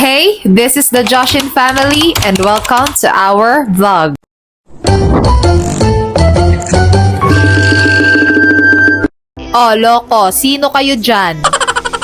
Hey, this is the Joshin family and welcome to our vlog. Oh, loko, sino kayo dyan?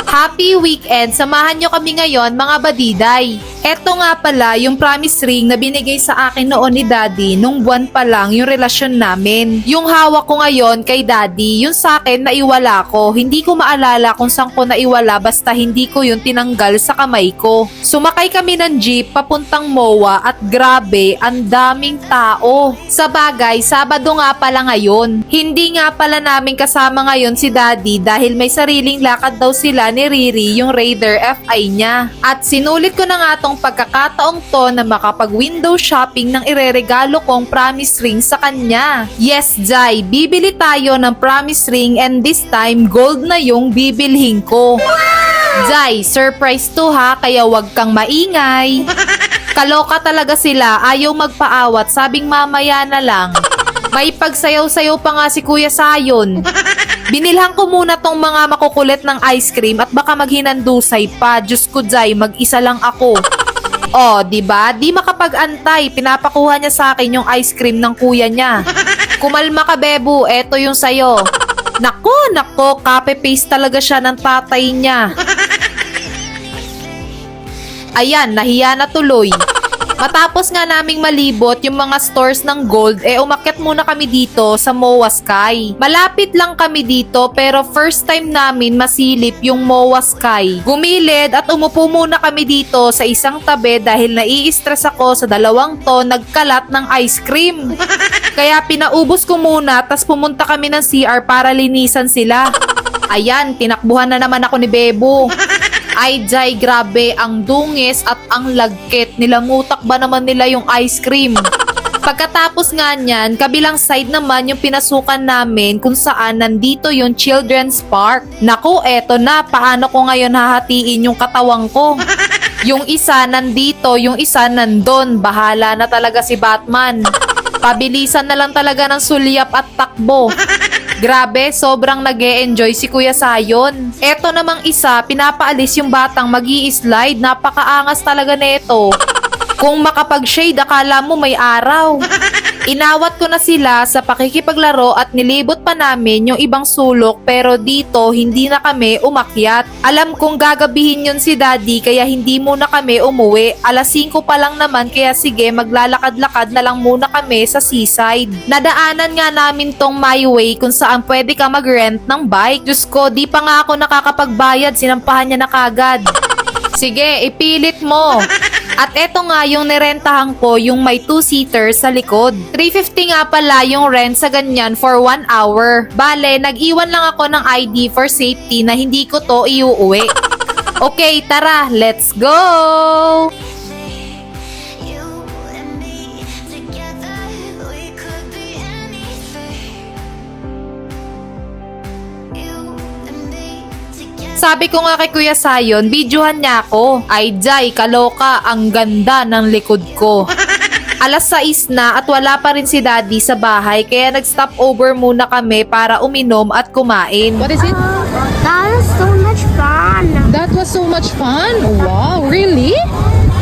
Happy weekend! Samahan nyo kami ngayon mga badiday. Eto nga pala yung promise ring na binigay sa akin noon ni Daddy nung buwan pa lang yung relasyon namin. Yung hawak ko ngayon kay Daddy, yung sa akin naiwala ko. Hindi ko maalala kung saan ko naiwala basta hindi ko yung tinanggal sa kamay ko. Sumakay kami ng jeep papuntang MOA at grabe, ang daming tao. Sa bagay, Sabado nga pala ngayon. Hindi nga pala namin kasama ngayon si Daddy dahil may sariling lakad daw sila ni Riri, yung Raider FI niya. At sinulit ko na nga tong pagkakataong to na makapag-window shopping ng ireregalo kong promise ring sa kanya. Yes, Jai, bibili tayo ng promise ring and this time gold na yung bibilhin ko. Jai, surprise to ha, kaya wag kang maingay. Kaloka talaga sila, ayaw magpaawat, sabing mamaya na lang. May pagsayaw-sayaw pa nga si Kuya Sayon. Binilhan ko muna tong mga makukulit ng ice cream at baka maghinandusay pa. Diyos ko, Jai, mag-isa lang ako. Oh, diba? Di makapag-antay. Pinapakuha niya sa akin yung ice cream ng kuya niya. Kumalma ka, Bebu. Eto yung sayo. Nako, copy-paste talaga siya ng tatay niya. Ayan, nahiya na tuloy. Matapos nga naming malibot yung mga stores ng gold, umakyat muna kami dito sa MOA Sky. Malapit lang kami dito pero first time namin masilip yung MOA Sky. Gumilid at umupo muna kami dito sa isang tabi dahil nai-stress ako sa 2 ton nagkalat ng ice cream. Kaya pinaubos ko muna tas pumunta kami ng CR para linisan sila. Ayan, tinakbuhan na naman ako ni Bebo. Ay, Jai, grabe, ang dungis at ang lagkit. Nilamutak ba naman nila yung ice cream? Pagkatapos nga niyan, kabilang side naman yung pinasukan namin kung saan nandito yung Children's Park. Naku, eto na, paano ko ngayon hahatiin yung katawang ko? Yung isa nandito, yung isa nandun. Bahala na talaga si Batman. Pabilisan na lang talaga ng sulyap at takbo. Grabe, sobrang nag-e-enjoy si Kuya Sayon. Eto namang isa, pinapaalis yung batang mag-i-slide. Napakaangas talaga nito. Kung makapag-shade, akala mo may araw. Inawat ko na sila sa pakikipaglaro at nilibot pa namin yung ibang sulok pero dito hindi na kami umakyat. Alam kong gagabihin yun si Daddy kaya hindi muna kami umuwi. 5:00 pa lang naman kaya sige maglalakad-lakad na lang muna kami sa seaside. Nadaanan nga namin tong My Way kung saan pwede ka mag-rent ng bike. Diyos ko, di pa nga ako nakakapagbayad, sinampahan niya na kagad. Sige, ipilit mo. At eto nga yung nirentahan ko, yung may 2-seater sa likod. 350 nga pala yung rent sa ganyan for 1 hour. Bale, nag-iwan lang ako ng ID for safety na hindi ko to iuuwi. Okay, tara, let's go! Sabi ko nga kay Kuya Sayon, videohan niya ako. Ay, Jai, kaloka, ang ganda ng likod ko. 6:00 na at wala pa rin si Daddy sa bahay kaya nag-stop over muna kami para uminom at kumain. What is it? That was so much fun. That was so much fun. Wow, really?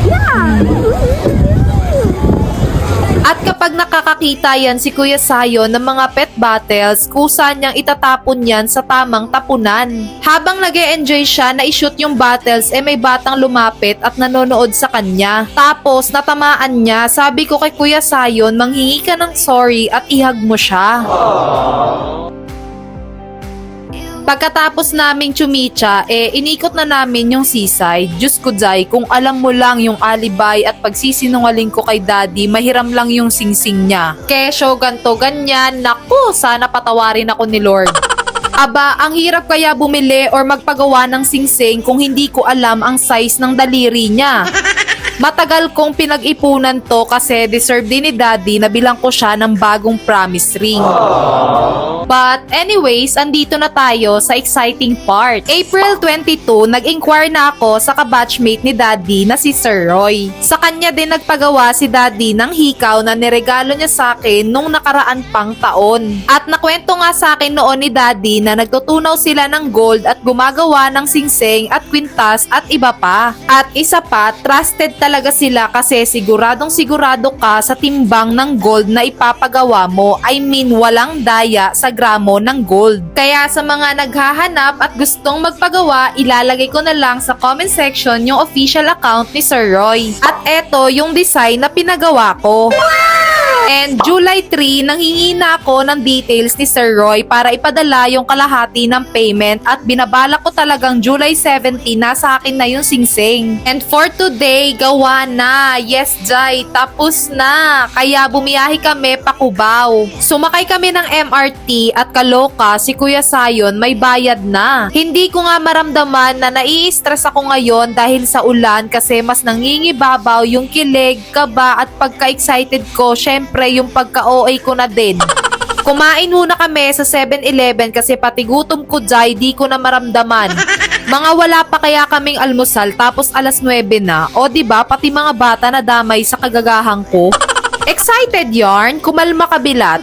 Yeah. At kapag nakakakita yan si Kuya Sayon ng mga pet bottles, kusa niyang itatapon yan sa tamang tapunan. Habang nag-e-enjoy siya na i-shoot yung bottles, may batang lumapit at nanonood sa kanya. Tapos natamaan niya, sabi ko kay Kuya Sayon, manghingi ka ng sorry at ihag mo siya. Pagkatapos naming chumicha, inikot na namin yung seaside. Diyos ko, Jai, kung alam mo lang yung alibay at pagsisinungaling ko kay Daddy, mahiram lang yung singsing niya. Kesyo, ganto, ganyan. Naku, sana patawarin ako ni Lord. Aba, ang hirap kaya bumili or magpagawa ng singsing kung hindi ko alam ang size ng daliri niya. Matagal kong pinag-ipunan to kasi deserve din ni Daddy na bilang ko siya ng bagong promise ring. But anyways, andito na tayo sa exciting part. April 22, nag-inquire na ako sa kabatchmate ni Daddy na si Sir Roy. Sa kanya din nagpagawa si Daddy ng hikaw na niregalo niya sa akin nung nakaraan pang taon. At nakwento nga sa akin noon ni Daddy na nagtutunaw sila ng gold at gumagawa ng singseng at kwintas at iba pa. At isa pa, trusted talaga sila kasi siguradong sigurado ka sa timbang ng gold na ipapagawa mo. I mean, walang daya sa gramo ng gold. Kaya sa mga naghahanap at gustong magpagawa, ilalagay ko na lang sa comment section yung official account ni Sir Roy. At eto yung design na pinagawa ko. And July 3, nanghingi na ako ng details ni Sir Roy para ipadala yung kalahati ng payment at binabala ko talagang July 17 nasa akin na yung singsing. And for today, gawa na. Yes, Jai, tapos na. Kaya bumiyahe kami pa Cubao. Sumakay kami ng MRT at kaloka si Kuya Sayon may bayad na. Hindi ko nga maramdaman na nai-stress ako ngayon dahil sa ulan kasi mas nangingibabaw yung kilig, kaba at pagka-excited ko. Syempre, yung pagka-OA ko na din. Kumain muna kami sa 7-Eleven kasi pati gutom ko Jai, di ko na maramdaman. Mga wala pa kaya kaming almusal tapos alas 9 na. O diba, pati mga bata na damay sa kagagahan ko. Excited yarn? Kumalma kabilat.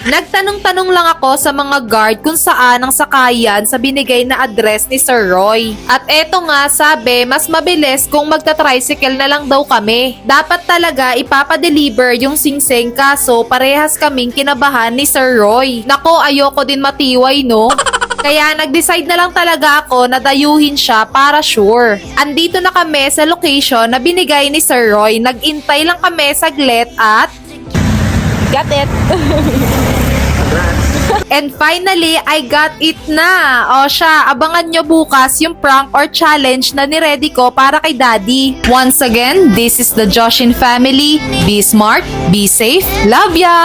Nagtanong-tanong lang ako sa mga guard kung saan ang sakayan sa binigay na address ni Sir Roy. At eto nga sabi, mas mabilis kung magta-tricycle na lang daw kami. Dapat talaga ipapadeliver yung singseng kaso parehas kaming kinabahan ni Sir Roy. Nako, ayoko din matiway no? Kaya nag-decide na lang talaga ako na dayuhin siya para sure. Andito na kami sa location na binigay ni Sir Roy. Nag-intay lang kami saglit at got it! And finally, I got it na. O siya, abangan nyo bukas yung prank or challenge na niready ko para kay Daddy. Once again, this is the Joshin family. Be smart, be safe, love ya!